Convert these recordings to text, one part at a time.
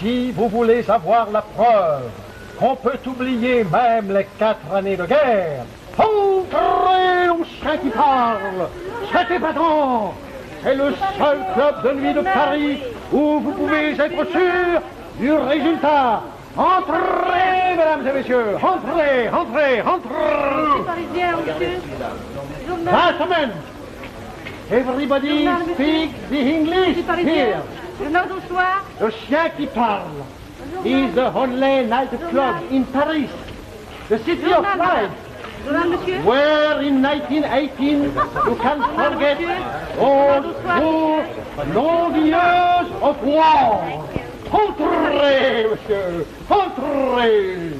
Si vous voulez avoir la preuve qu'on peut oublier même les 4 années de guerre, entrez au chien qui parle, cet épatant. C'est le seul club de nuit de Paris où vous pouvez être sûr du résultat. Entrez, mesdames et messieurs, entrez, entrez, entrez. Parisien, monsieur. Gentlemen, everybody speaks the English here. Journal du soir. Le chien qui parle is the only night club in Paris, the city of light, where in 1918 you can forget all those long years of war. Entrez, monsieur, entrez.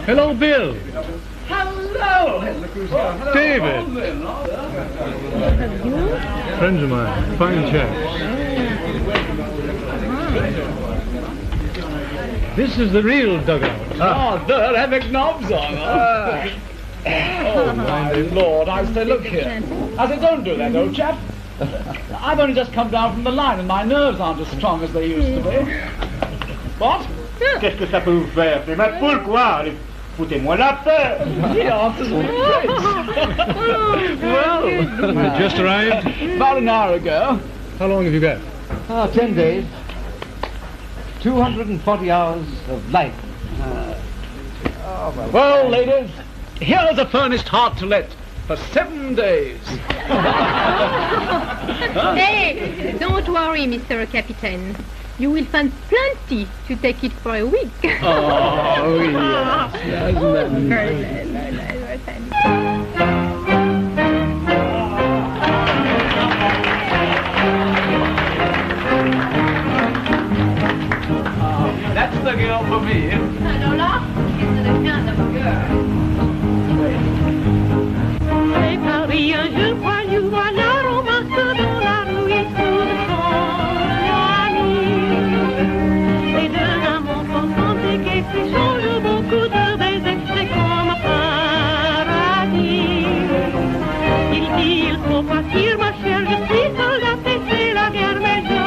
Hello, Bill. Hello. David. Friends of mine, fine chaps. This is the real dugout. Oh, they're having knobs on. Oh, my Lord. I say, look here. I say, don't do that, old chap. I've only just come down from the line and my nerves aren't as strong as they used to be. What? Qu'est-ce que ça peut vous faire? C'est ma poule, quoi. Foutez-moi la paix. He answers with grace. Well, you just arrived? About an hour ago. How long have you got? 10 days. 240 hours of life. Well, ladies, here's a furnished heart to let for 7 days. Hey, don't worry, Mr. Captain. You will find plenty to take it for a week. Oh, yes. Isn't that nice? Very nice, very nice, very fine. That's the girl for me. Lola, it's the kind of girl. Et Paris, un jour, voyou, voilà, romance dans la rue et sous le son. Les deux amants font des gays, s'échangent beaucoup de baisers, c'est comme un paradis. Il dit, il faut partir, ma chère, je suis soldat et c'est la guerre, mais je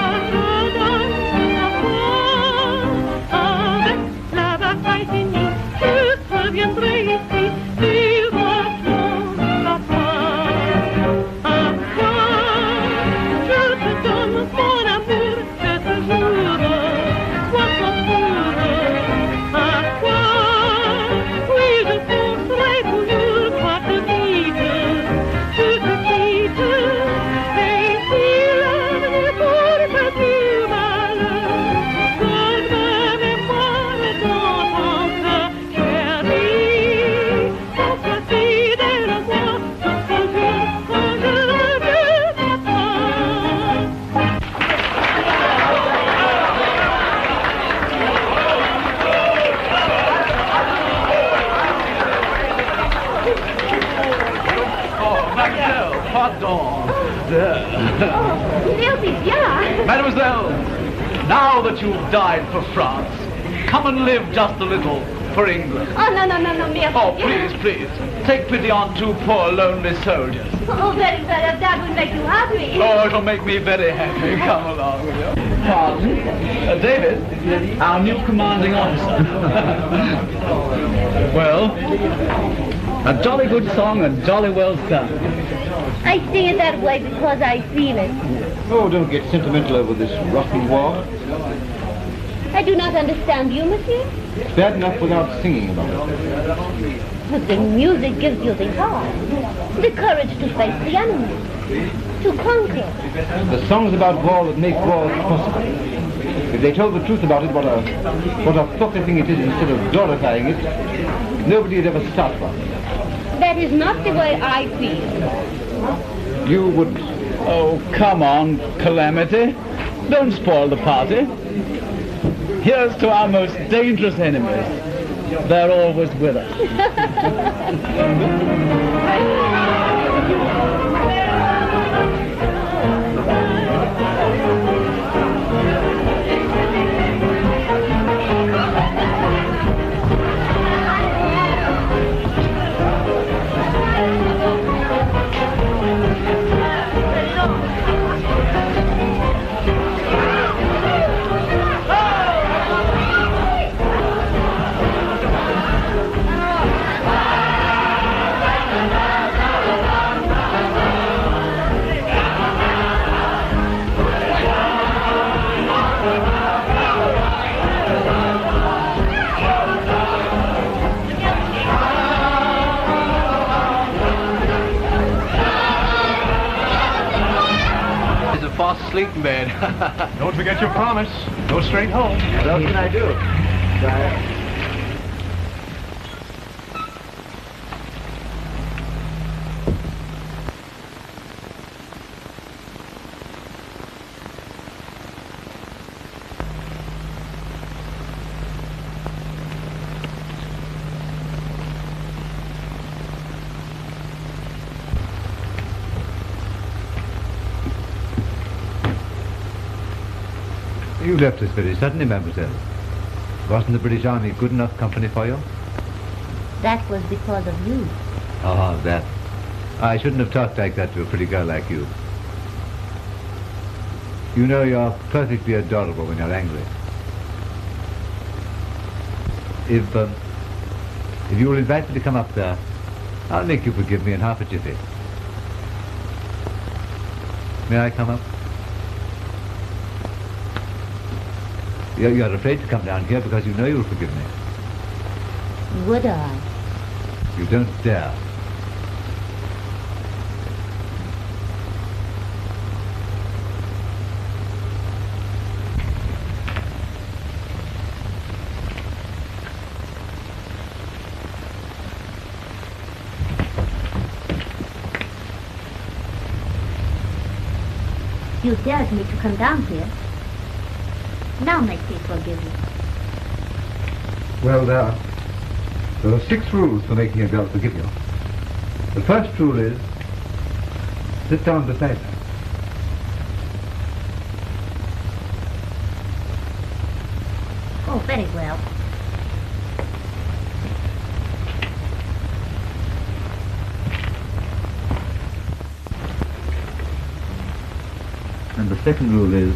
donne la foi. Avec la bataille finie, je reviendrai ici, tu reprends la foi. À quoi je te donne mon amour, je te jure, sois sans foudre. À quoi, oui, je penserai toujours, quoi te dites, je te quitte. Et si l'avenir porte du malheur, donne ma mémoire dans ton cœur, chérie, sois fidèle à moi, toujours quand je reviens à toi. Oh, Mademoiselle, pardon. He'll be bien. Mademoiselle, now that you've died for France, come and live just a little for England. Oh, no, merci. Oh, please, please, take pity on 2 poor lonely soldiers. Oh, very, very, that would make you happy. Oh, it'll make me very happy. Come along with you. Pardon? David, our new commanding officer. Well, a jolly good song and jolly well sung. I sing it that way because I feel it. Oh, don't get sentimental over this rotten war. I do not understand you, monsieur. It's bad enough without singing about it. The music gives you the heart, the courage to face the enemy, to conquer. The songs about war that make war possible. If they told the truth about it, what a fucked thing it is instead of glorifying it, nobody would ever start one. That is not the way I feel. You wouldn't. Oh, come on, Calamity. Don't spoil the party. Here's to our most dangerous enemies. They're always with us. Sleep in bed. Don't forget your promise. Go straight home. What else can I do? You left us very suddenly, mademoiselle. Wasn't the British Army good enough company for you? That was because of you. Oh, that. I shouldn't have talked like that to a pretty girl like you. You know you're perfectly adorable when you're angry. If you will invite me to come up there, I'll make you forgive me in half a jiffy. May I come up? You're afraid to come down here because you know you'll forgive me. Would I? You don't dare. You dared me to come down here. Now make me forgive you. Well, there are 6 rules for making a girl forgive you. The first rule is, sit down beside her. Oh, very well. And the second rule is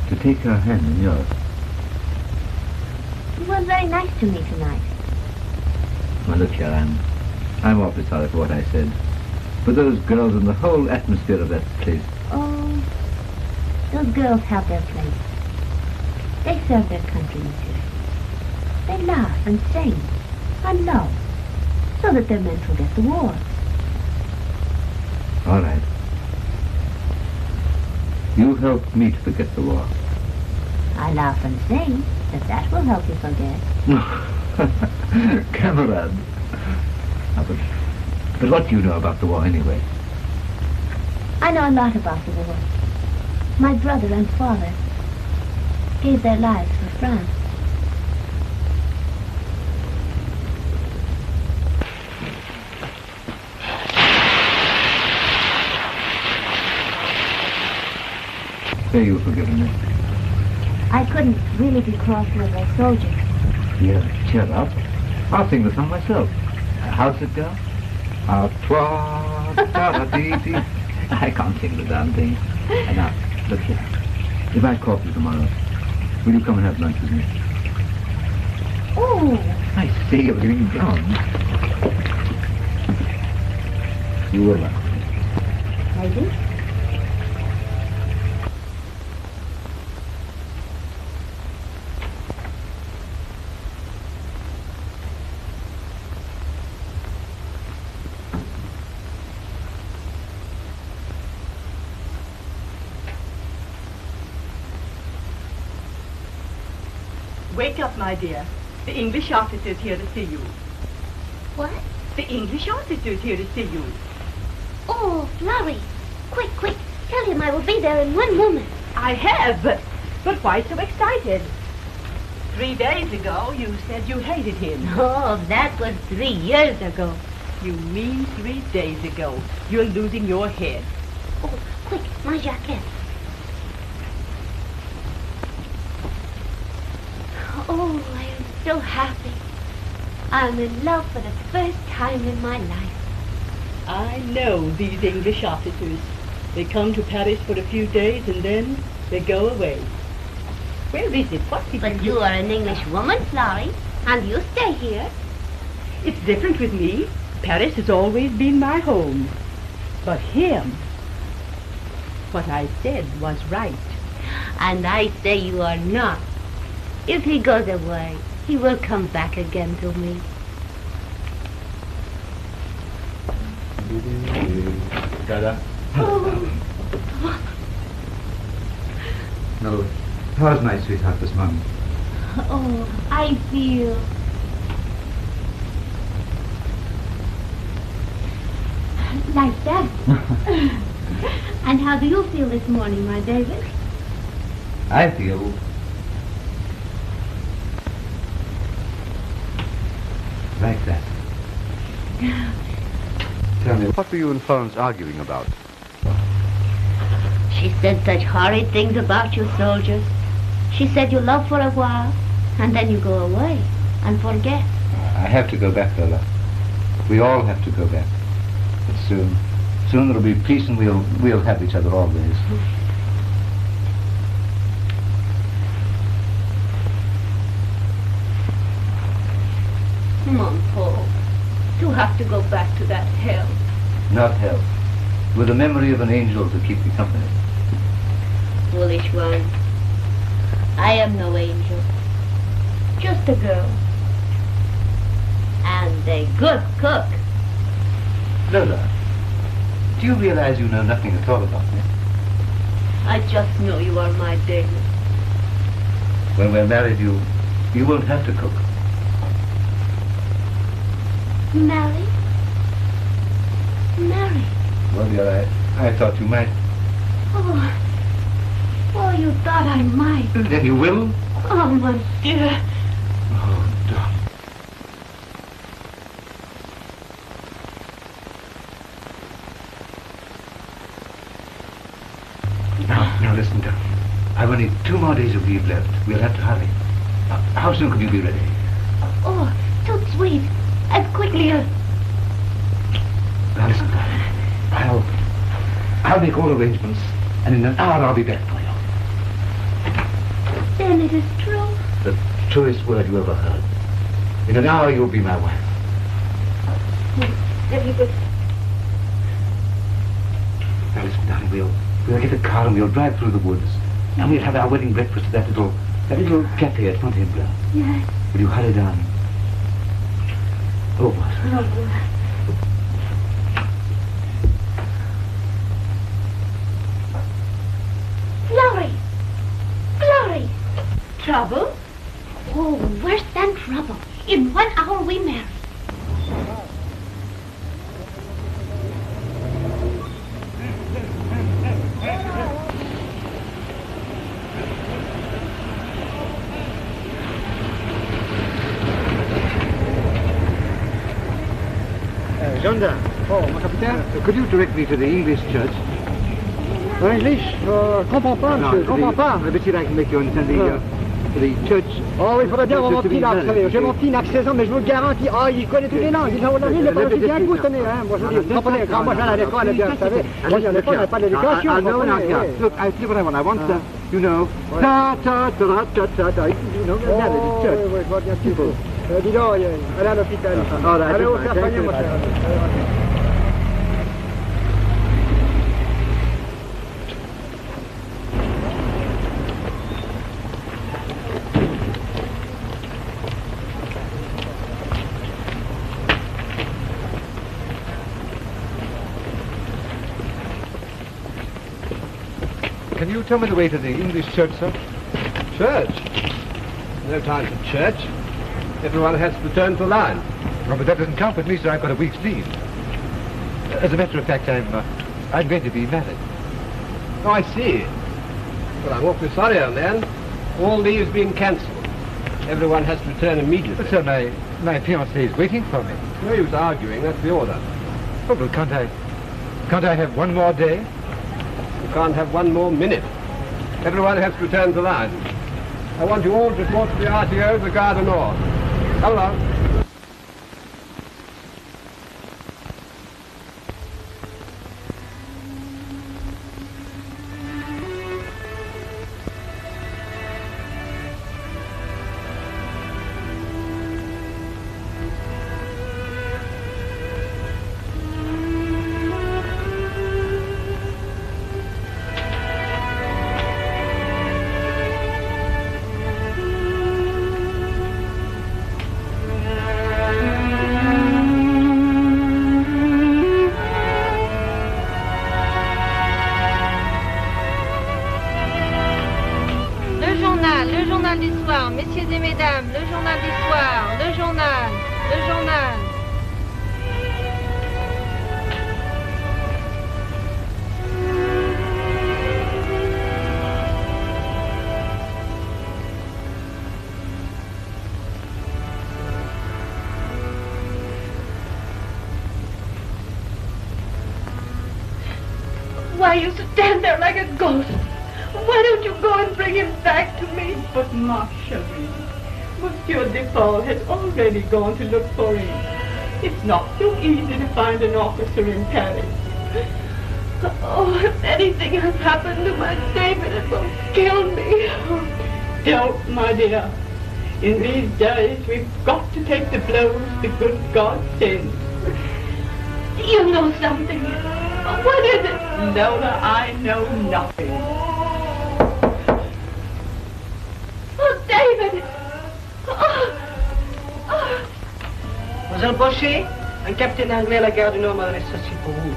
to take her hand in yours. You were very nice to me tonight. Well, look here, I'm awfully sorry for what I said. For those girls and the whole atmosphere of that place. Oh, those girls have their place. They serve their country, monsieur. They laugh and sing and love so that their men forget the war. All right. You helped me to forget the war. I laugh and sing, that will help you forget. Camarade. But what do you know about the war anyway? I know a lot about the war. My brother and father gave their lives for France. Say you've forgiven me. I couldn't really be cross with a soldier. Yeah, cheer up. I'll sing the song myself. How's it go? I can't sing the damn thing. And now, look here. If I call you tomorrow, will you come and have lunch with me? Oh! I see you're getting drunk. You will laugh. Maybe. Wake up, my dear. The English officer's here to see you. What? The English officer's here to see you. Oh, Florrie. Quick, quick. Tell him I will be there in 1 moment. I have, but why so excited? 3 days ago, you said you hated him. Oh, that was 3 years ago. You mean 3 days ago. You're losing your head. Oh, quick, my jacket. Oh, I am so happy. I'm in love for the first time in my life. I know these English officers. They come to Paris for a few days and then they go away. Where is it? What did But you are an English woman, Florrie, and you stay here. It's different with me. Paris has always been my home. But him, what I said was right. And I say you are not. If he goes away, he will come back again to me. Dada. Oh. No. How's my sweetheart this morning? Oh, I feel... like that. And how do you feel this morning, my David? I feel... like that. Tell me, what were you and Florence arguing about? She said such horrid things about you soldiers. She said you love for a while, and then you go away and forget. I have to go back, Lola. We all have to go back. But soon there'll be peace and we'll have each other always. Mon Paul, you have to go back to that hell. Not hell. With the memory of an angel to keep me company. Foolish one. I am no angel. Just a girl. And a good cook. Lola, do you realize you know nothing at all about me? I just know you are my David. When we're married, you won't have to cook. Married? Married? Well, dear, I thought you might. Oh, you thought I might. Then you will? Oh, my dear. Oh, darling. Now listen, darling. I've only 2 more days of leave left. We'll have to hurry. How soon can you be ready? Oh, so sweet. As quickly as... Now listen, darling. I'll make all arrangements, and in an hour I'll be back for you. Then it is true. The truest word you ever heard. In an hour you'll be my wife. David. Now listen, darling, we'll get a car and we'll drive through the woods. And we'll have our wedding breakfast at that little cafe at Fontainebleau. Yes. Will you hurry down? Oh, what? Oh, Glory! Trouble? Oh, worse than trouble. In 1 hour we marry. Gendarme. Oh, mon capitaine. Could you direct me to the English church? English? Comprends pas, monsieur, comprends pas. I bet you I can make you understand the church. Oh, il faudrait bien avoir mon petit lac, vous savez. J'ai mon petit lac 16 ans, mais je vous le garantis. Oh, il connaît toutes les langues. Il n'est pas aussi bien que vous, tenez, hein. Moi, je vous dis, comprenez, quand moi, je viens à l'école, bien, vous savez. Moi, je à l'école, on n'a pas d'éducation. I know now, look, I see what I want. I want you know, you know, Oh, church. oui, je vois bien ce qu'il faut. Dis donc, allez à l'hôpital. Allez au faire soigner, mon cher. Can you tell me the way to the English church, sir? Church? No time for church. Everyone has to return to the line. Oh, but that doesn't count with me, sir. I've got a week's leave. As a matter of fact, I'm going to be married. Oh, I see. Well, I'm awfully sorry, old man. All leave's been cancelled. Everyone has to return immediately. But, sir, my fiancée is waiting for me. No use arguing. That's the order. Oh, well, can't I have one more day? You can't have one more minute. Everyone has to return to the line. I want you all to report to the RTO of the Gare du Nord. Come along. Messieurs et mesdames, le journal du soir, le journal. Why you stand there like a ghost? Why don't you go and bring him back to me? But ma chérie, Monsieur Depaul has already gone to look for him. It's not so easy to find an officer in Paris. Oh, if anything has happened to my David, it will kill me. Don't, my dear. In these days, we've got to take the blows the good God sends. You know something. What is it? Lola, I know nothing. Oh, David! Mademoiselle Boucher, un capitaine anglais à la gare du Nord m'a donné ceci pour vous.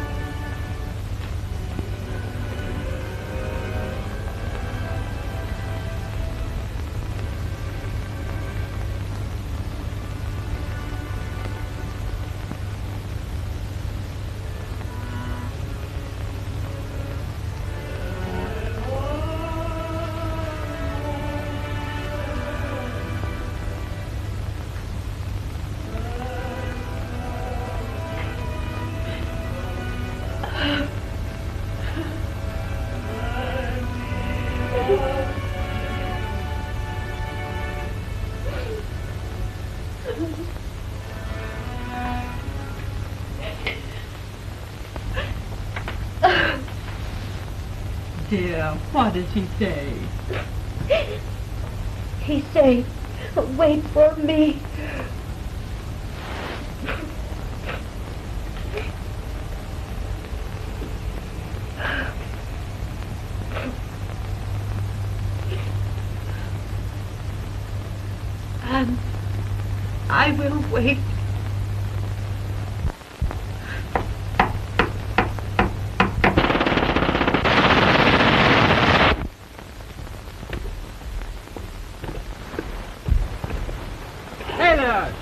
Dear, what does he say? He say, wait for me. And I will wait.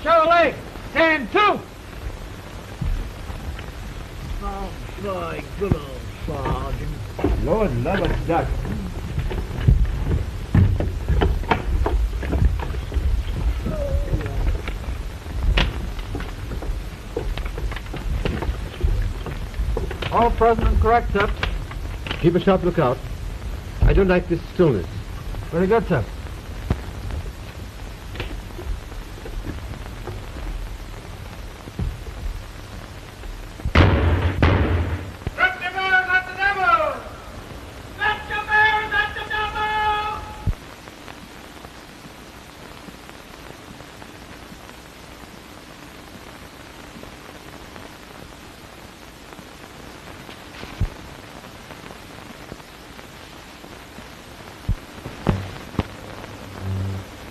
Charlie, stand to! Oh, my good old Sergeant. Lord love us, duck. All present and correct, sir. Keep a sharp lookout. I don't like this stillness. Very good, sir.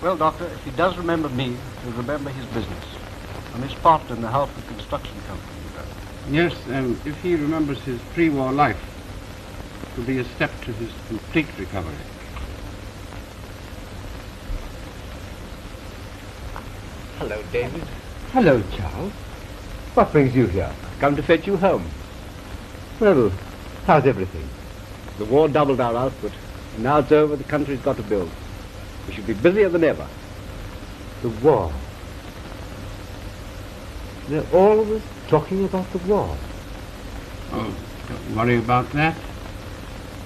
Well, Doctor, if he does remember me, he'll remember his business and his part in the Halford Construction Company. Yes, if he remembers his pre-war life, it will be a step to his complete recovery. Hello, David. Hello, Charles. What brings you here? Come to fetch you home. Well, how's everything? The war doubled our output. And now it's over, the country's got to build. We should be busier than ever. The war. They're always talking about the war. Oh, don't worry about that.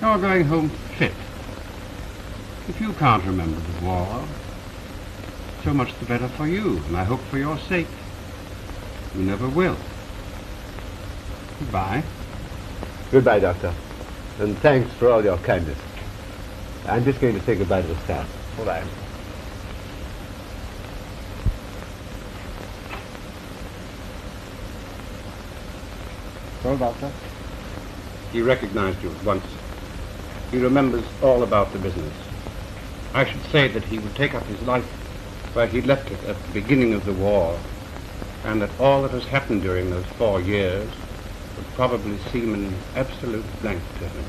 You're going home fit. If you can't remember the war, so much the better for you, and I hope for your sake you never will. Goodbye. Goodbye, Doctor. And thanks for all your kindness. I'm just going to say goodbye to the staff. All right. Well, Doctor? He recognized you at once. He remembers all about the business. I should say that he would take up his life where he left it at the beginning of the war, and that all that has happened during those 4 years would probably seem an absolute blank to him.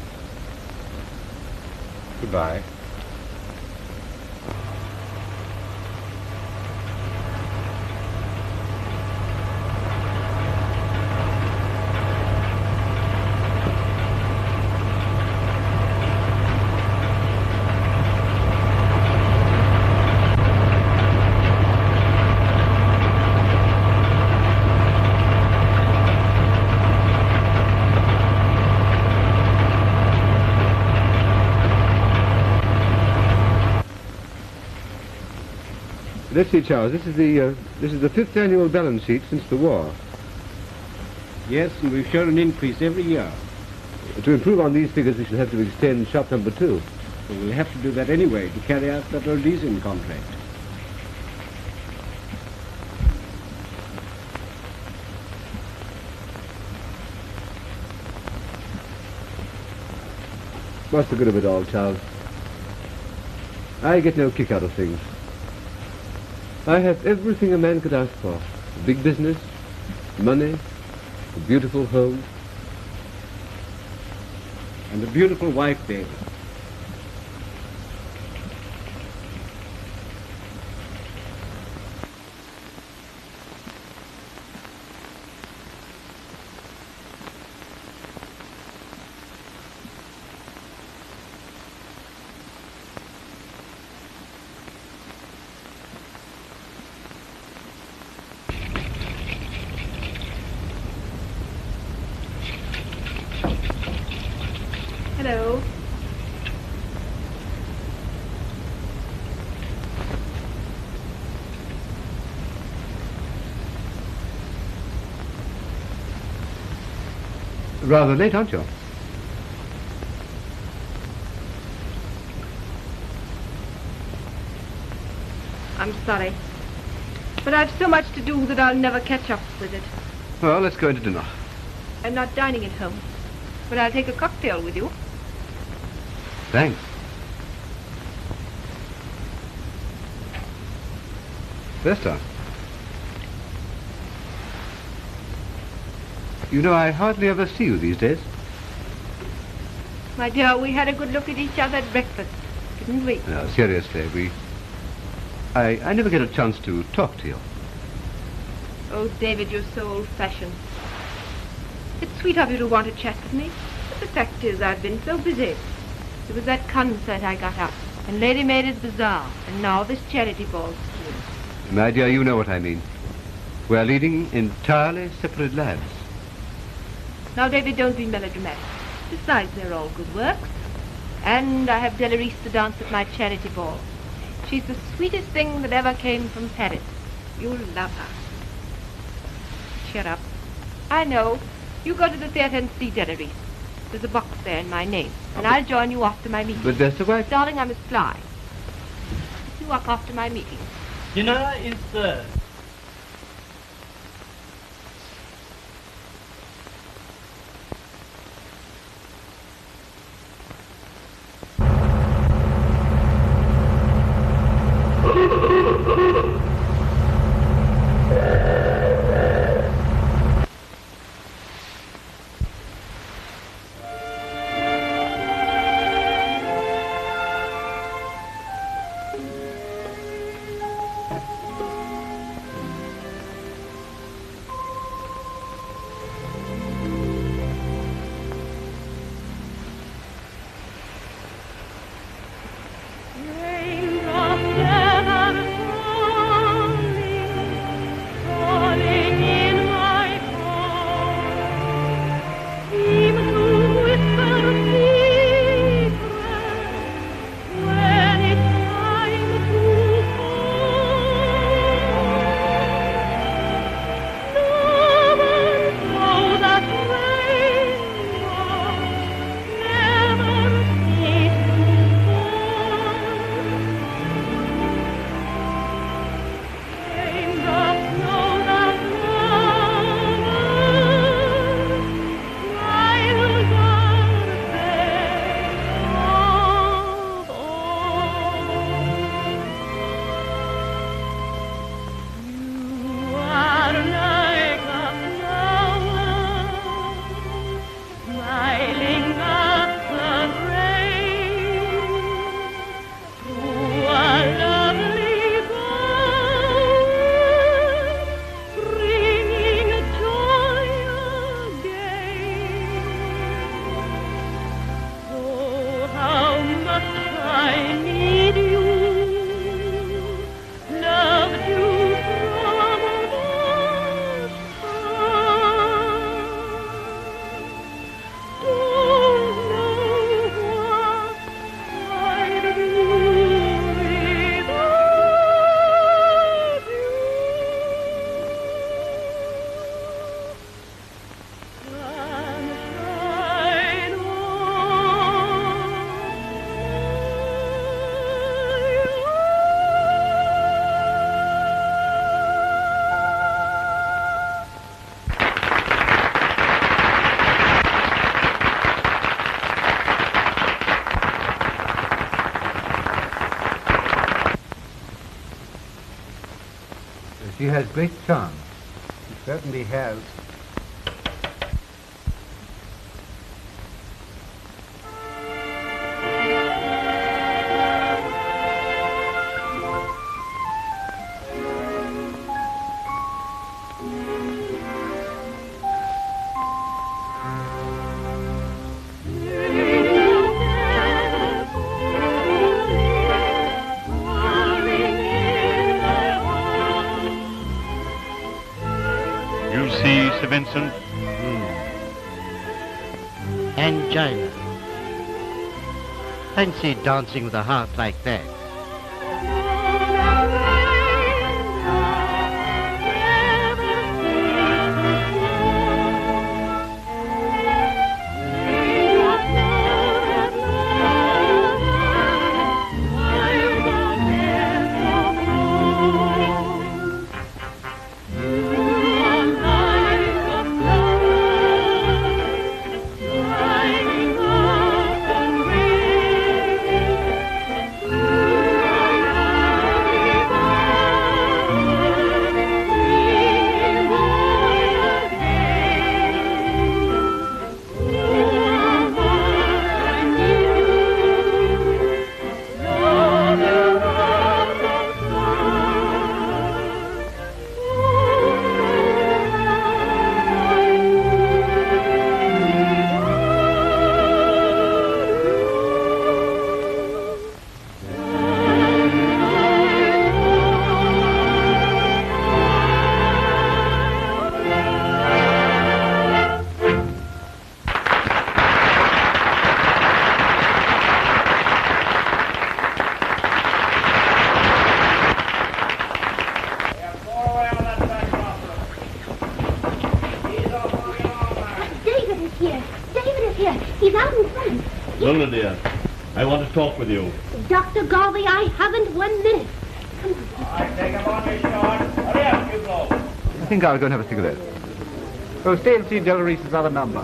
Goodbye. Let's see, Charles. This is the 5th annual balance sheet since the war. Yes, and we've shown an increase every year. To improve on these figures, we shall have to extend shop number 2. Well, we'll have to do that anyway to carry out that Rhodesian contract. What's the good of it all, Charles? I get no kick out of things. I have everything a man could ask for. A big business, money, a beautiful home. And a beautiful wife, David. Hello. Rather late, aren't you? I'm sorry. But I've so much to do that I'll never catch up with it. Well, let's go into dinner. I'm not dining at home, but I'll take a cocktail with you. Thanks. Vesta. You know, I hardly ever see you these days. My dear, we had a good look at each other at breakfast, didn't we? No, seriously, I never get a chance to talk to you. Oh, David, you're so old-fashioned. It's sweet of you to want to chat with me, but the fact is I've been so busy. There was that concert I got up, and Lady Maid's Bazaar, and now this charity ball scheme. My dear, you know what I mean. We're leading entirely separate lives. Now, David, don't be melodramatic. Besides, they're all good works. And I have Deloryce to dance at my charity ball. She's the sweetest thing that ever came from Paris. You'll love her. Cheer up. I know. You go to the theatre and see Deloryce. There's a box there in my name, and I'll join you after my meeting. But that's the wife. Darling, I must fly. You walk after my meeting. Dinner is served. She has great charm. She certainly has. Vincent? Angina. Fancy dancing with a heart like that. Lola, dear, I want to talk with you. Dr. Garvey, I haven't 1 minute. I think I'll go and have a cigarette. Oh, stay and see Deloryce's other number.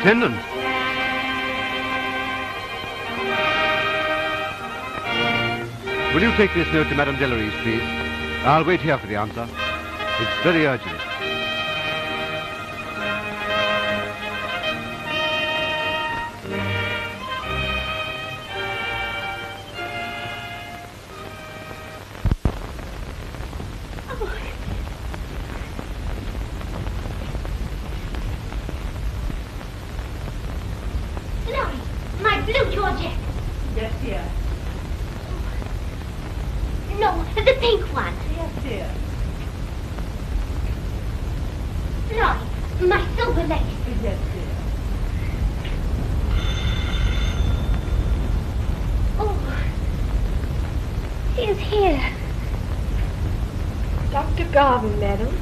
Attendant. Will you take this note to Madame Deloryce, please? I'll wait here for the answer. It's very urgent. My Bluetooth! No, the pink one. Yes, dear. Floyd, my silver lace. Yes, dear. Oh, he is here. Dr. Garvin, madam.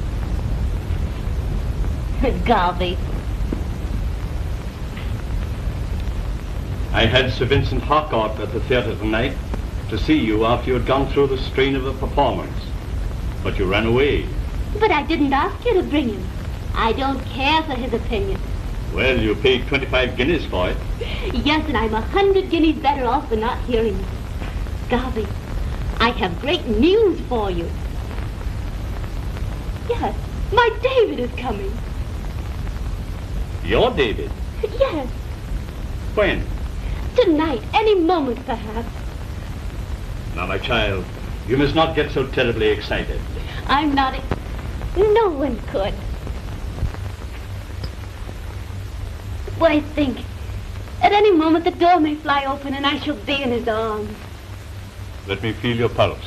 Garvey. I had Sir Vincent Harcourt at the theatre tonight to see you after you had gone through the strain of the performance. But you ran away. But I didn't ask you to bring him. I don't care for his opinion. Well, you paid 25 guineas for it. Yes, and I'm 100 guineas better off for not hearing it. Garvey, I have great news for you. Yes, my David is coming. Your David? Yes, When? tonight, any moment perhaps. Now, my child, you must not get so terribly excited. I'm not. No one could. Why, think. At any moment the door may fly open and I shall be in his arms. Let me feel your pulse.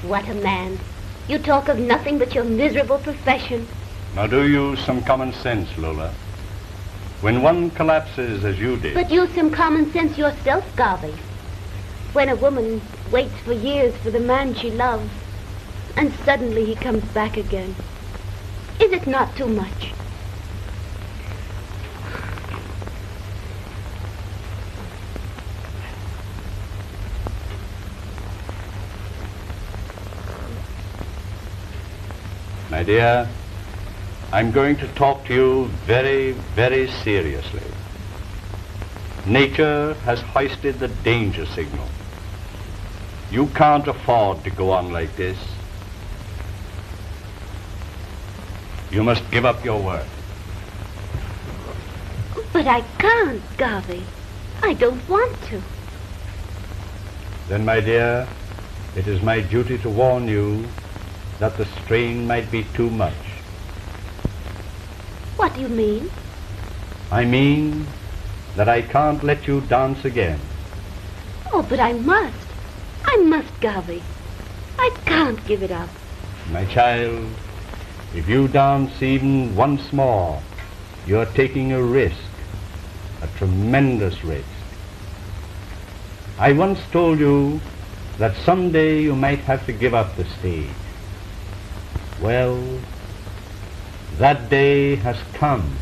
What a man. You talk of nothing but your miserable profession. Now, do use some common sense, Lola. When one collapses as you did... But use some common sense yourself, Garvey. When a woman waits for years for the man she loves, and suddenly he comes back again, is it not too much? My dear, I'm going to talk to you very, very seriously. Nature has hoisted the danger signal. You can't afford to go on like this. You must give up your work. But I can't, Garvey. I don't want to. Then, my dear, it is my duty to warn you that the strain might be too much. What do you mean? I mean that I can't let you dance again. Oh, but I must. I must, Garvey. I can't give it up. My child, if you dance even once more, you're taking a risk, a tremendous risk. I once told you that someday you might have to give up the stage. Well, that day has come,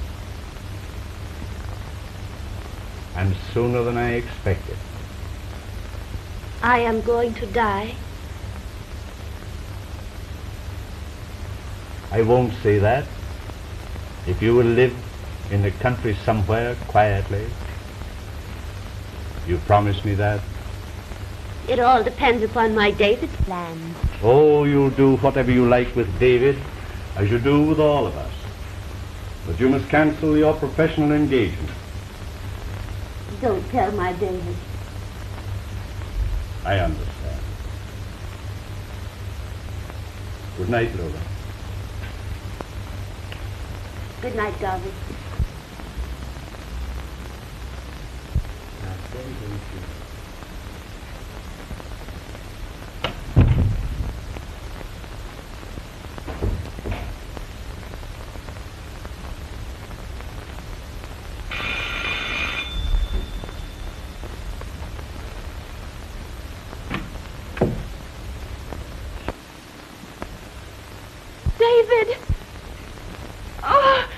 and sooner than I expected. I am going to die. I won't say that. If you will live in the country somewhere quietly, you promise me that? It all depends upon my David's plans. Oh, you'll do whatever you like with David, as you do with all of us. But you must cancel your professional engagement. Don't tell my David. I understand. Good night, Lola. Good night, Garvey. David! Oh!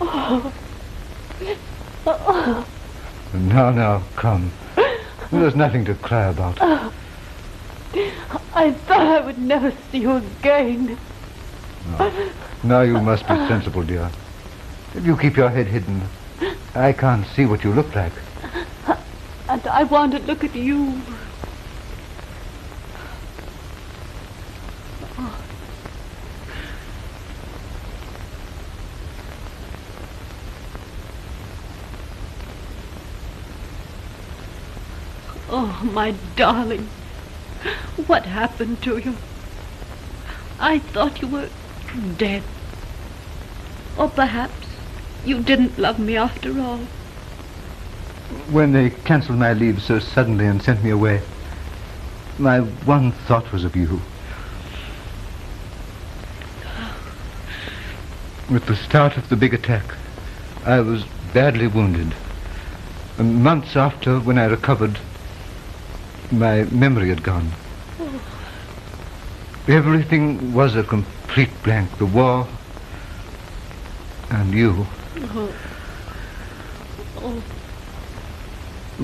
Oh! Oh! Now, come. There's nothing to cry about. Oh. I thought I would never see you again. No. Now you must be sensible, dear. If you keep your head hidden, I can't see what you look like. And I want to look at you. Oh, my darling, what happened to you? I thought you were dead. Or perhaps you didn't love me after all. When they cancelled my leave so suddenly and sent me away, my one thought was of you. At the start of the big attack, I was badly wounded. And months after, when I recovered, my memory had gone. Everything was a complete blank. The war and you.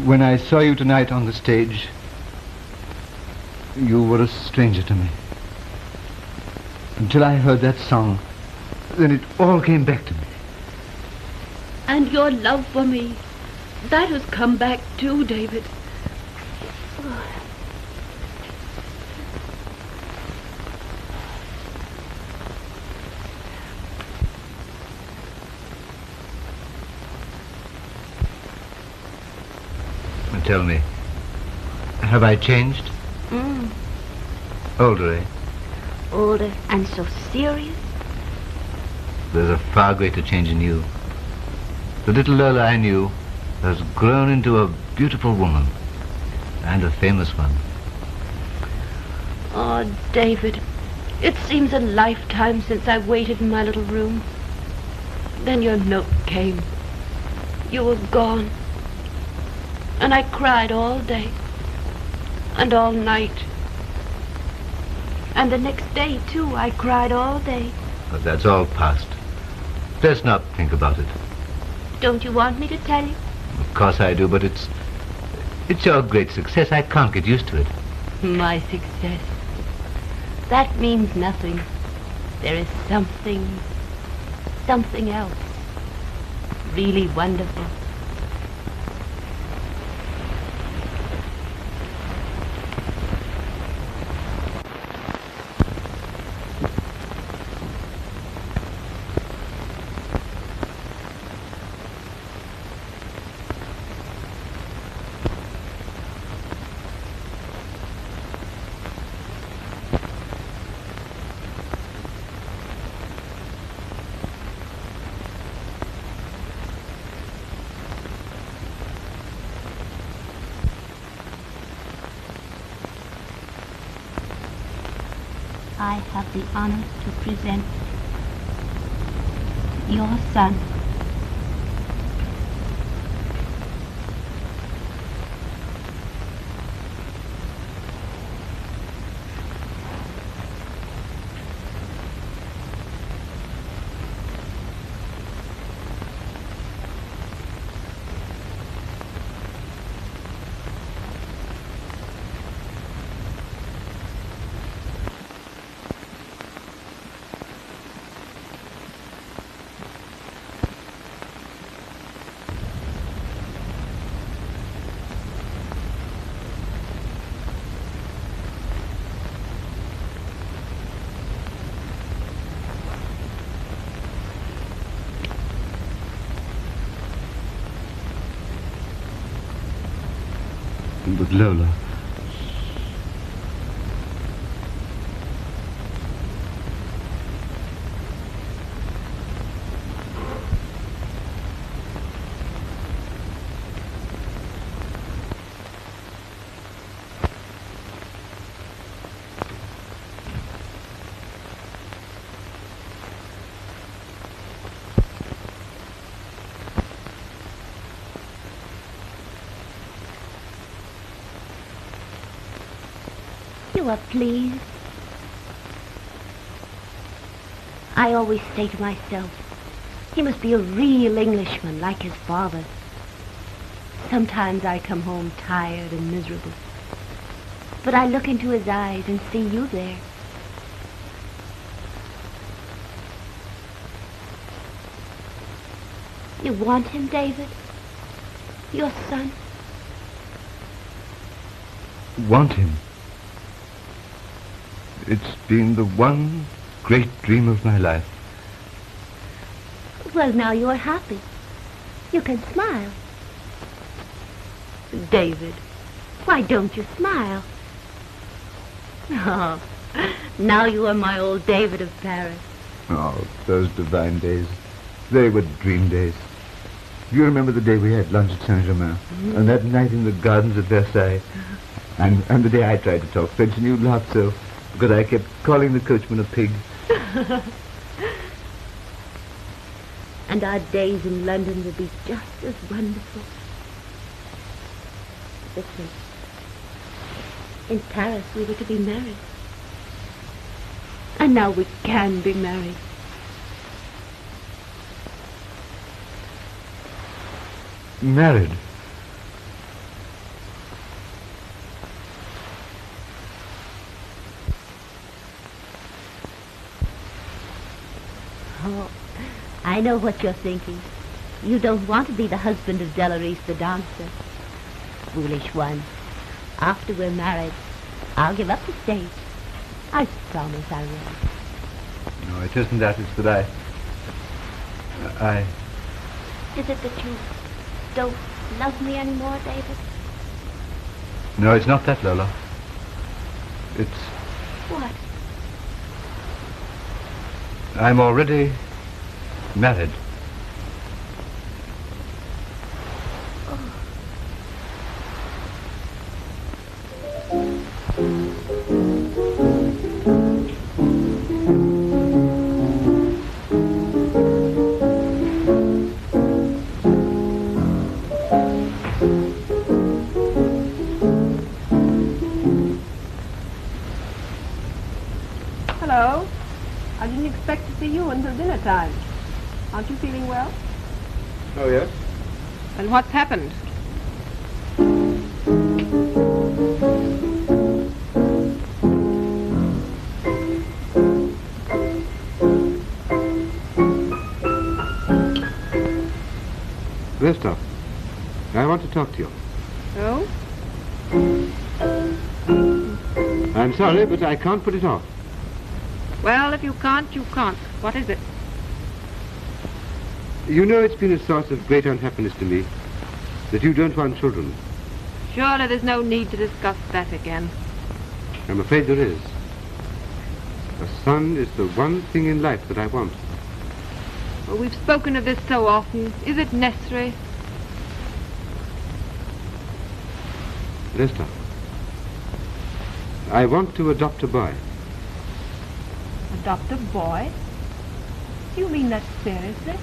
When I saw you tonight on the stage, you were a stranger to me. Until I heard that song, then it all came back to me. And your love for me, that has come back too, David. Tell me, have I changed? Older, eh? Older and so serious. There's a far greater change in you. The little Lola I knew has grown into a beautiful woman, and a famous one. Oh, David, it seems a lifetime since I waited in my little room. Then your note came. You were gone. And I cried all day and all night. And the next day, too, I cried all day. But that's all past. Let's not think about it. Don't you want me to tell you? Of course I do, but it's your great success. I can't get used to it. My success. That means nothing. There is something else. Really wonderful. I have the honor to present your son. But Lola... You are pleased. I always say to myself, he must be a real Englishman like his father. Sometimes I come home tired and miserable, but I look into his eyes and see you there. You want him, David? Your son? Want him? It's been the one great dream of my life. Well, now you are happy. You can smile. David, why don't you smile? Oh, now you are my old David of Paris. Oh, those divine days. They were dream days. Do you remember the day we had lunch at Saint-Germain? And that night in the gardens at Versailles? And the day I tried to talk French and you laughed so because I kept calling the coachman a pig. And our days in London will be just as wonderful. Listen. In Paris we were to be married. And now we can be married. Married? Oh, I know what you're thinking. You don't want to be the husband of Deloryce the dancer. Foolish one. After we're married, I'll give up the stage. I promise I will. No, it isn't that. It's that I... Is it that you don't love me anymore, David? No, it's not that, Lola. It's... What? I'm already married. Hello. I didn't expect to see you until dinner time. Aren't you feeling well? Oh, yes? And what's happened? Vesta, I want to talk to you. Oh? I'm sorry, but I can't put it off. Well, if you can't, you can't. What is it? You know it's been a source of great unhappiness to me that you don't want children. Surely there's no need to discuss that again. I'm afraid there is. A son is the one thing in life that I want. Well, we've spoken of this so often. Is it necessary? Vesta, I want to adopt a boy. Adopt a boy? Do you mean that seriously?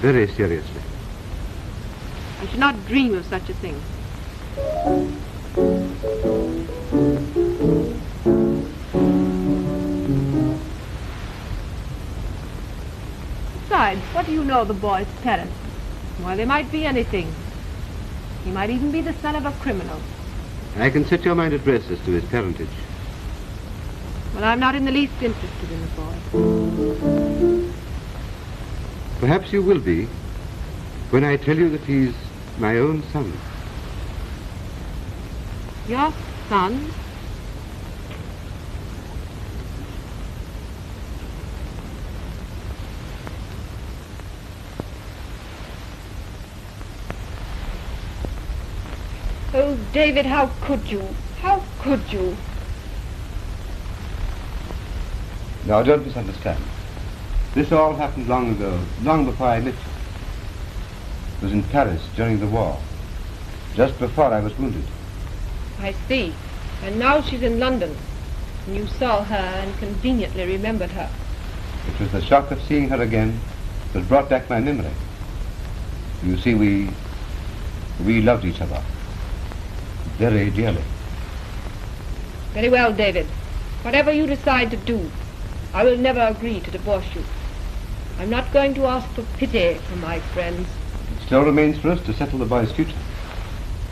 Very seriously. I should not dream of such a thing. Besides, what do you know of the boy's parents? Why, they might be anything. He might even be the son of a criminal. I can set your mind at rest as to his parentage. Well, I'm not in the least interested in the boy. Perhaps you will be when I tell you that he's my own son. Your son? Oh, David, how could you? How could you? Now, don't misunderstand. This all happened long ago, long before I met you. It was in Paris during the war, just before I was wounded. I see. And now she's in London. And you saw her and conveniently remembered her. It was the shock of seeing her again that brought back my memory. You see, we loved each other very dearly. Very well, David. Whatever you decide to do, I will never agree to divorce you. I'm not going to ask for pity from my friends. It still remains for us to settle the boy's future.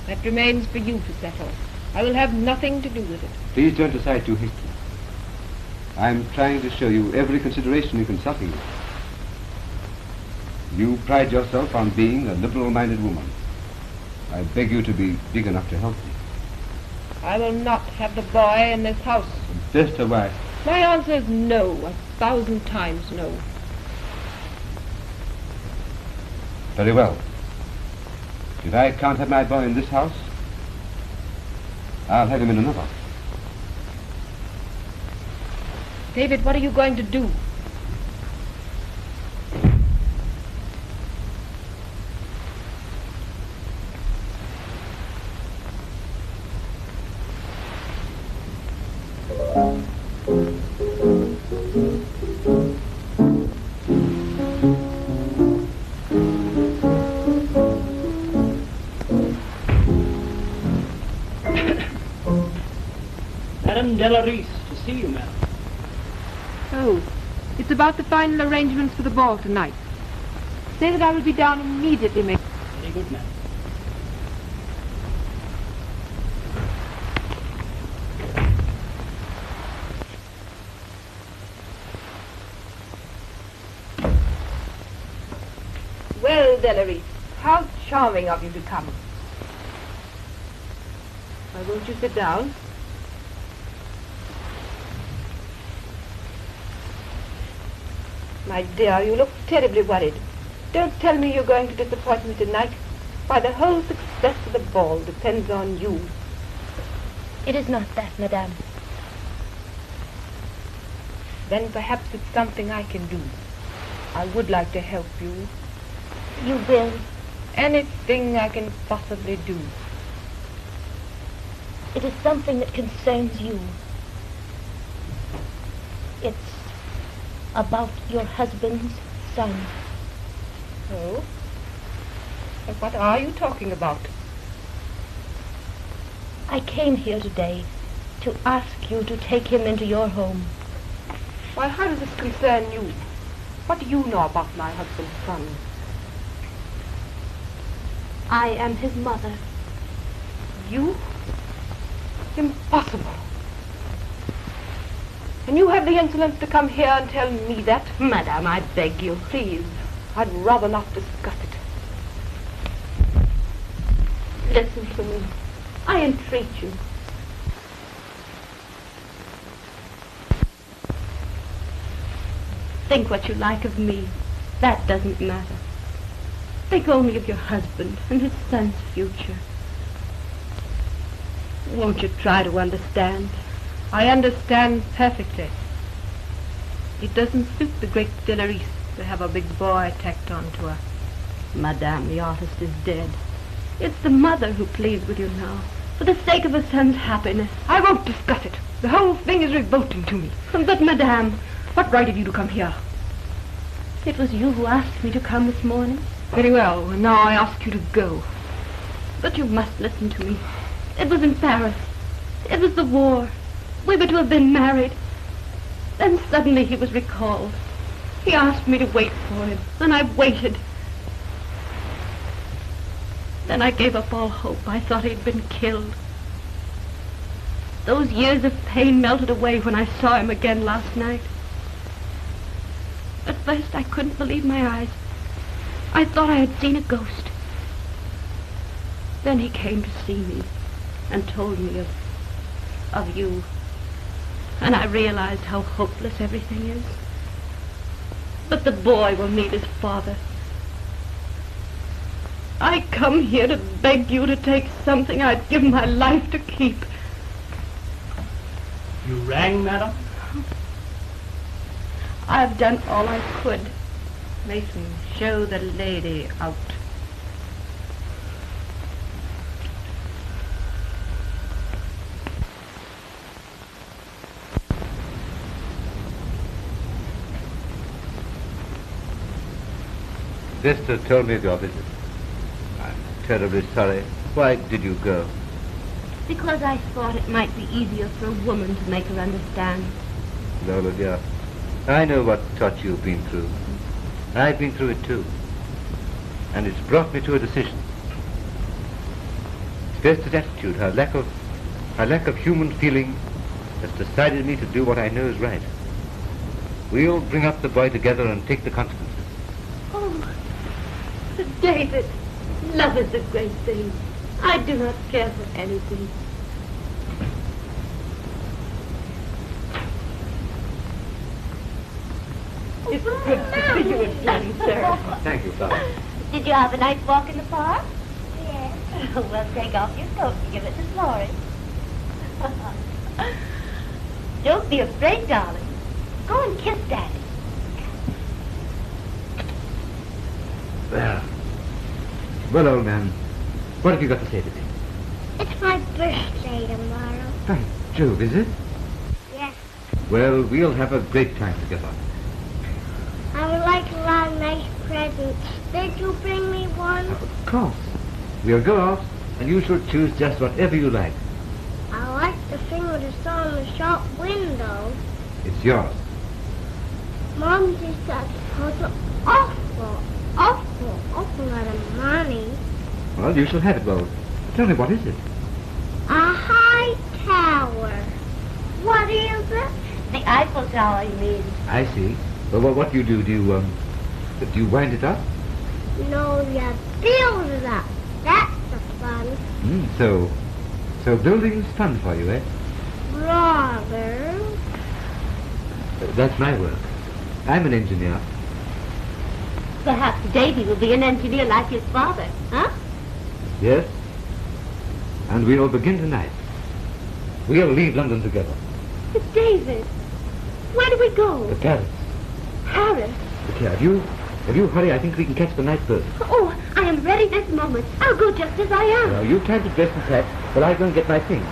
That remains for you to settle. I will have nothing to do with it. Please don't decide too hastily. I'm trying to show you every consideration in consulting you. You pride yourself on being a liberal-minded woman. I beg you to be big enough to help me. I will not have the boy in this house. Vesta, why? My answer is no, 1,000 times no. Very well. If I can't have my boy in this house, I'll have him in another. David, what are you going to do? Madame Deloryce, to see you, madam. Oh, it's about the final arrangements for the ball tonight. Say that I will be down immediately, Miss. Very good, madam. Well, Deloryce, how charming of you to come. Why won't you sit down? My dear, you look terribly worried. Don't tell me you're going to disappoint me tonight. Why, the whole success of the ball depends on you. It is not that, madame. Then perhaps it's something I can do. I would like to help you. You will? Anything I can possibly do. It is something that concerns you. It's about your husband's son. Oh? And what are you talking about? I came here today to ask you to take him into your home. Why, how does this concern you? What do you know about my husband's son? I am his mother. You? Impossible. And you have the insolence to come here and tell me that? Madame, I beg you. Please, I'd rather not discuss it. Listen to me. I entreat you. Think what you like of me. That doesn't matter. Think only of your husband and his son's future. Won't you try to understand? I understand perfectly. It doesn't suit the great Deloryce to have a big boy tacked on to her. Madame, the artist is dead. It's the mother who pleads with you now, for the sake of her son's happiness. I won't discuss it. The whole thing is revolting to me. But, Madame, what right have you to come here? It was you who asked me to come this morning. Very well, and now I ask you to go. But you must listen to me. It was in Paris. It was the war. We were to have been married. Then suddenly he was recalled. He asked me to wait for him, and I waited. Then I gave up all hope. I thought he'd been killed. Those years of pain melted away when I saw him again last night. At first I couldn't believe my eyes. I thought I had seen a ghost. Then he came to see me and told me of you. And I realized how hopeless everything is. But the boy will meet his father. I come here to beg you to take something I'd give my life to keep. You rang, madam? I've done all I could. Mason, show the lady out. Vesta told me of your visit. I'm terribly sorry. Why did you go? Because I thought it might be easier for a woman to make her understand. Lola, dear, I know what touch you've been through. I've been through it too. And it's brought me to a decision. Vesta's attitude, her lack of human feeling, has decided me to do what I know is right. We'll bring up the boy together and take the consequences. Oh, David, love is a great thing. I do not care for anything. It's good to see you again, sir. Thank you, Florence. Did you have a nice walk in the park? Yes. Well, take off your coat and give it to Florence. Don't be afraid, darling. Go and kiss Daddy. Well, old man, what have you got to say today? It's my birthday tomorrow. By Jove, is it? Yes. Well, we'll have a great time together. I would like a lot of nice presents. Did you bring me one? Of course. We'll go out, and you shall choose just whatever you like. I like the thing with the sun in the shop window. It's yours. Mom just said it costs an awful lot of money. Well, you shall have it, Lola. Tell me, what is it? A high tower. What is it? The Eiffel Tower, you mean? I see. Well, what do you do? Do you wind it up? No, you build it up. That's the fun. So building's fun for you, eh? Rather. That's my work. I'm an engineer. Perhaps Davey will be an engineer like his father, huh? Yes. And we'll begin tonight. We'll leave London together. But David, where do we go? To Paris. Paris? Look here, if you hurry, I think we can catch the night bus. Oh, I am ready this moment. I'll go just as I am. Now, you time to dress and pack, but I'll go and get my things.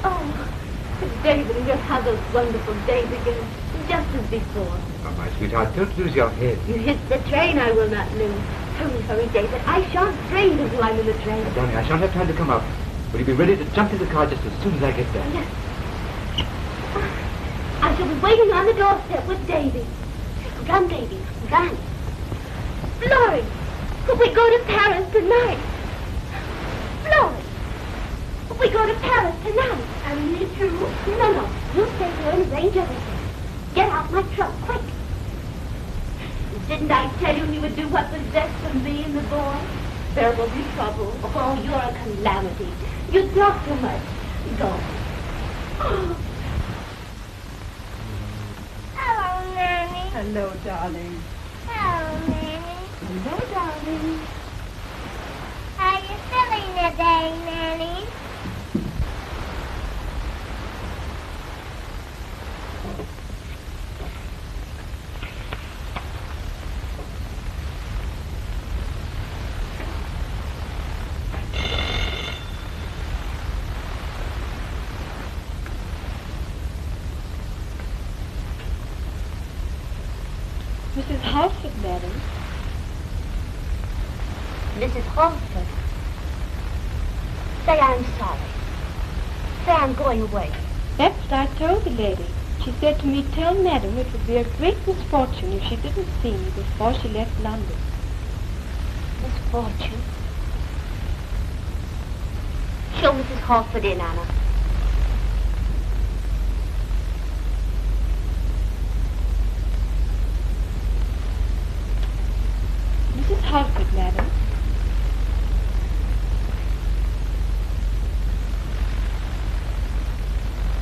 Oh, David, you'll have those wonderful days again, just as before. Oh, my sweetheart, don't lose your head. You hit the train, I will not lose. Hurry, David. I shan't strain until I'm in the train. Darling, I shan't have time to come up. Will you be ready to jump in the car just as soon as I get there? Yes. I shall be waiting on the doorstep with Davy. Run, Davy, run. Florence, could we go to Paris tonight? Florence, could we go to Paris tonight? And me too. No, you stay here and arrange everything. Get out my trunk, quick. Didn't I tell you he would do what was best for me and the boy? There will be trouble. Oh, you're a calamity. You talk too much. Go. Hello, Nanny. Hello, darling. Hello, Nanny. Hello, darling. How you feeling today, Nanny? Mrs. Halford, madam. Mrs. Halford. Say I'm sorry. Say I'm going away. That's what I told the lady. She said to me, tell madam it would be a great misfortune if she didn't see me before she left London. Misfortune? Show Mrs. Halford in, Anna. Mrs. Halford, madam.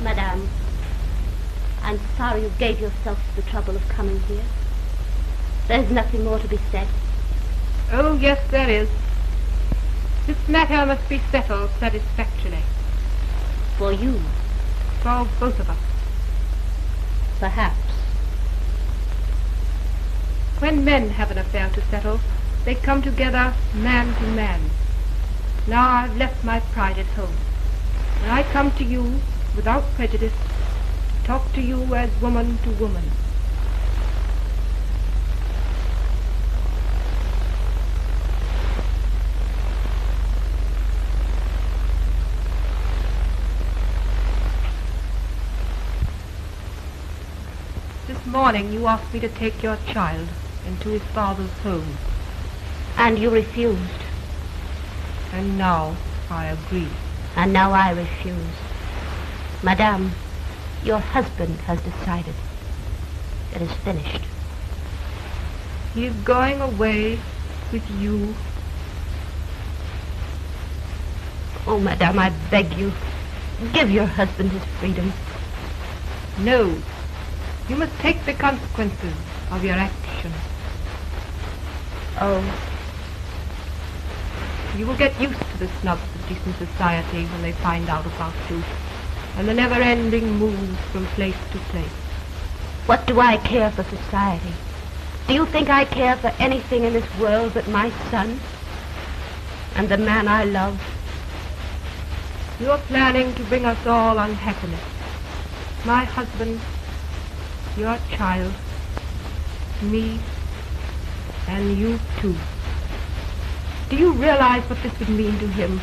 Madame, I'm sorry you gave yourself the trouble of coming here. There's nothing more to be said. Oh, yes, there is. This matter must be settled satisfactorily. For you? For both of us. Perhaps. When men have an affair to settle, they come together man to man. Now I've left my pride at home. And I come to you, without prejudice, to talk to you as woman to woman. This morning you asked me to take your child into his father's home. And you refused. And now I agree. And now I refuse. Madame, your husband has decided. It is finished. He is going away with you. Oh, Madame, I beg you, give your husband his freedom. No. You must take the consequences of your action. Oh. You will get used to the snubs of decent society when they find out about you, and the never-ending moves from place to place. What do I care for society? Do you think I care for anything in this world but my son and the man I love? You're planning to bring us all unhappiness. My husband, your child, me, and you too. Do you realize what this would mean to him?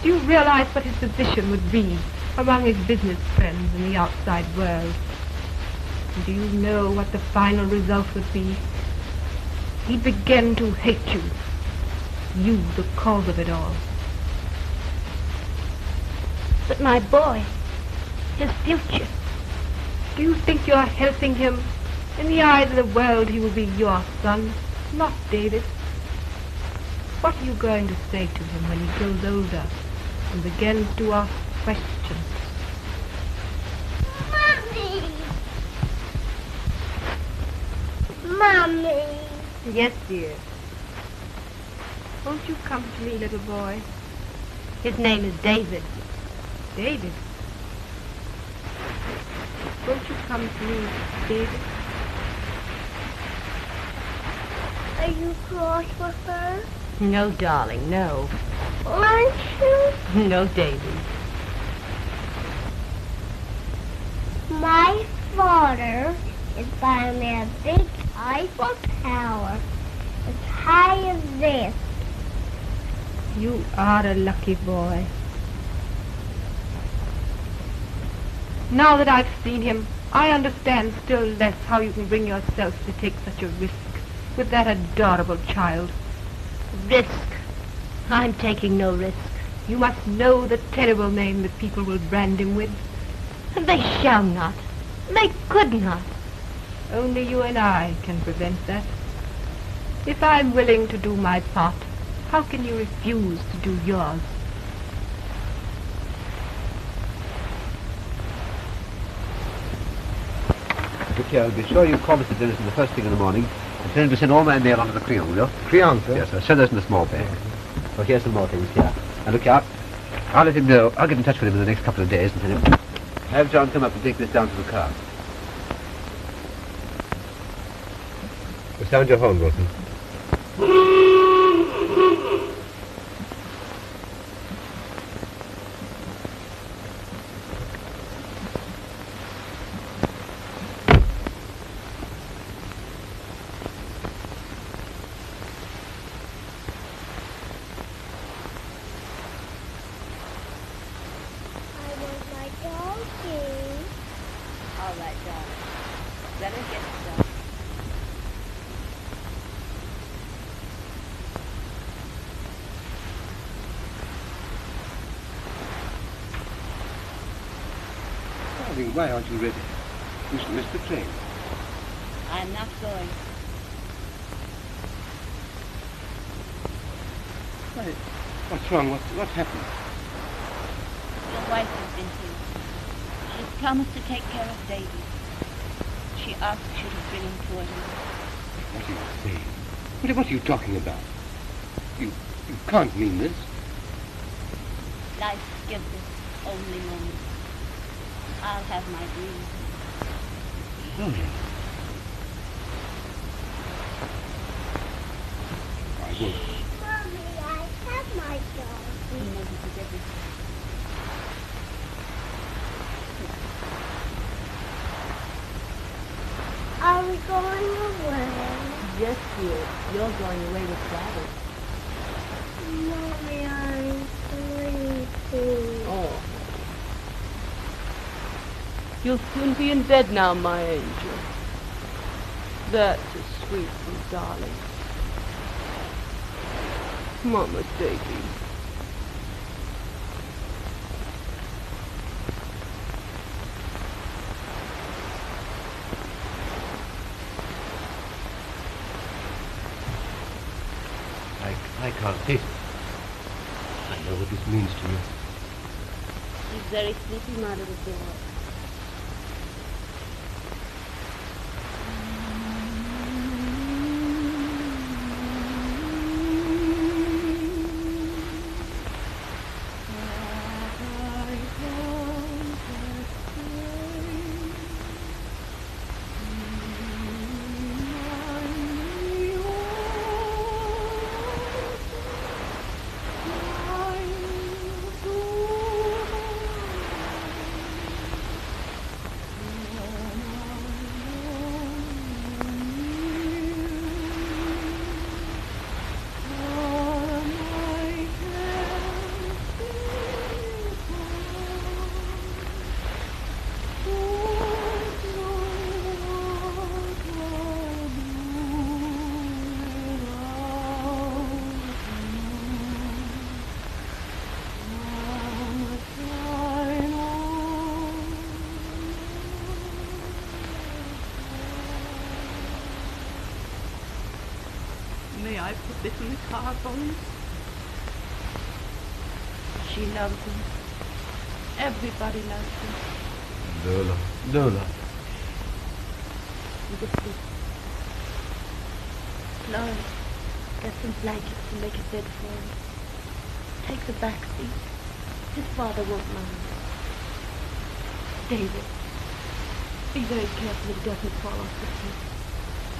Do you realize what his position would be among his business friends in the outside world? And do you know what the final result would be? He'd begin to hate you. You, the cause of it all. But my boy, his future. Do you think you're helping him? In the eyes of the world, he will be your son, not David. What are you going to say to him when he grows older and begins to ask questions? Mommy! Yes, dear. Won't you come to me, little boy? His name is David. David? Won't you come to me, David? Are you cross with her? No, darling, no. Aren't you? No, Davy. My father is buying me a big Eiffel Tower as high as this. You are a lucky boy. Now that I've seen him, I understand still less how you can bring yourself to take such a risk with that adorable child. Risk? I'm taking no risk. You must know the terrible name that people will brand him with. They shall not. They could not. Only you and I can prevent that. If I'm willing to do my part, how can you refuse to do yours? Look here, I'll be sure you call Mr. Dennison the first thing in the morning and tell him to send all my mail onto the Creon, will you? Creon, sir? Yes, sir. Send those in a small bag. Well, here's some more things here. Now, look here. I'll let him know. I'll get in touch with him in the next couple of days and tell him. Have John come up and take this down to the car. Sound your horn, Morton. Why aren't you ready? You should miss the train. I'm not going. Why, what's wrong? What's happened? Your wife has been here. She's promised to take care of Davey. She asked you to bring him toward her. What are you saying? What are you talking about? You can't mean this. Life gives us only moments. I'll have my dream. Lola. I won't. Mommy, I have my dog. We know this is everything. Are we going away? Yes, dear. You're going away with Daddy. Mommy, I'm sleepy. Oh. You'll soon be in bed now, my angel. That's a sweet and darling. Mama, Davey. I can't taste it. I know what this means to you. She's very sleepy, my little boy. bitten his heartbone. She loves him. Everybody loves him. Lola. Lola. You just sleep. Florence, get some blankets and make a bed for him. Take the back seat. His father won't mind. David, be very careful he doesn't fall off the cliff.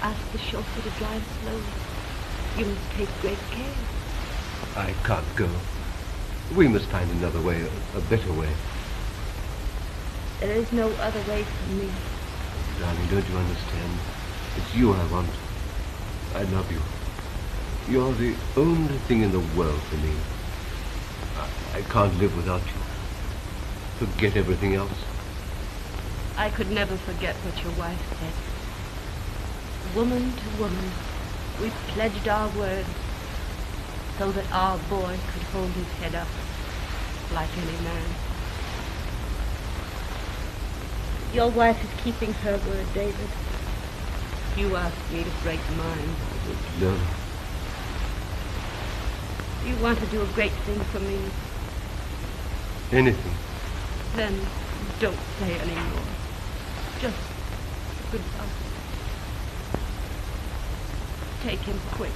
Ask the chauffeur to drive slowly. You must take great care. I can't go. We must find another way, a better way. There is no other way for me. Darling, don't you understand? It's you I want. I love you. You're the only thing in the world for me. I can't live without you. Forget everything else. I could never forget what your wife said. Woman to woman, we pledged our word so that our boy could hold his head up like any man. Your wife is keeping her word, David. You asked me to break mine. No. You want to do a great thing for me. Anything. Then don't say any more. Just goodbye. Take him quick.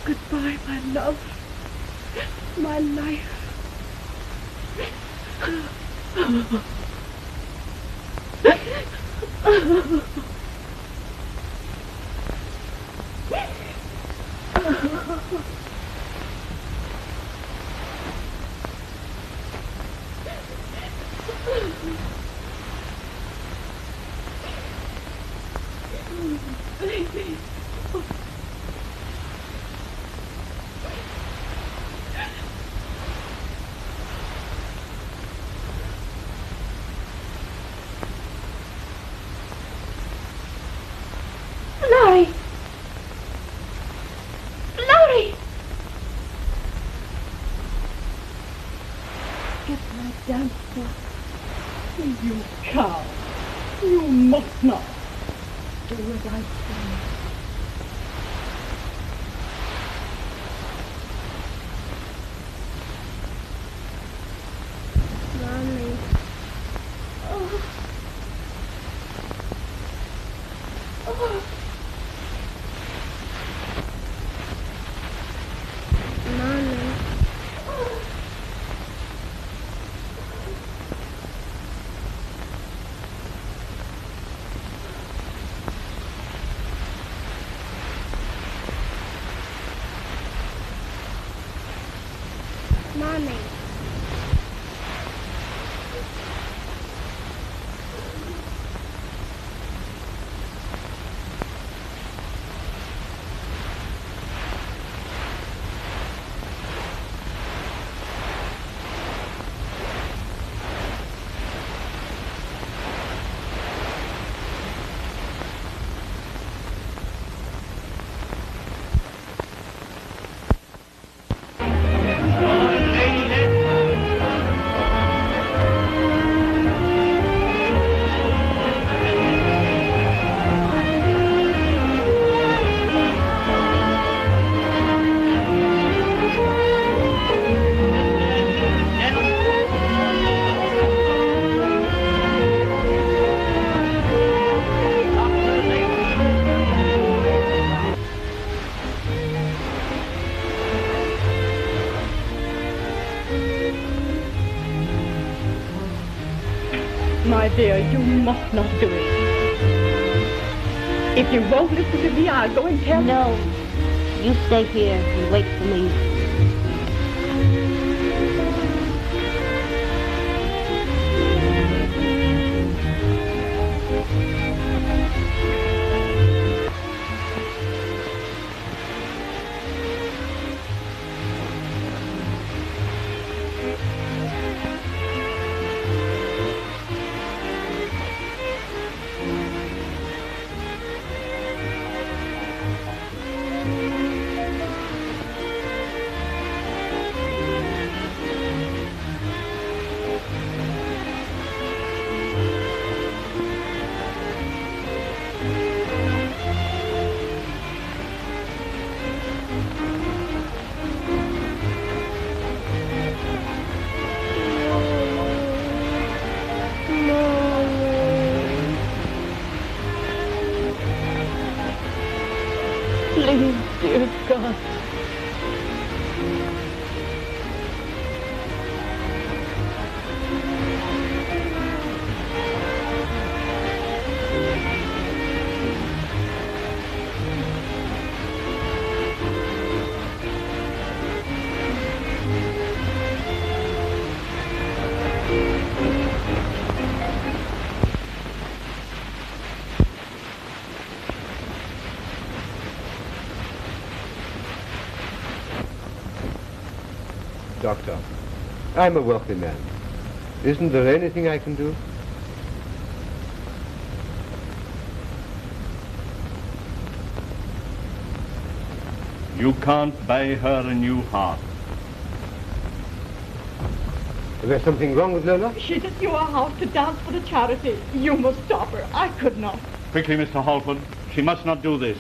Goodbye, my love, my life. Baby. You cow! You must not! Do as I say. Mommy. Oh. Oh. Mommy. Oh. My dear, you must not do it. If you won't listen to me, I'll go and tell... No. You stay here and wait for me. Please, dear God. Doctor, I'm a wealthy man. Isn't there anything I can do? You can't buy her a new heart. Is there something wrong with Lola? She's at your house to dance for the charity. You must stop her. I could not. Quickly, Mr. Halford. She must not do this.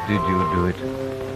did you do it?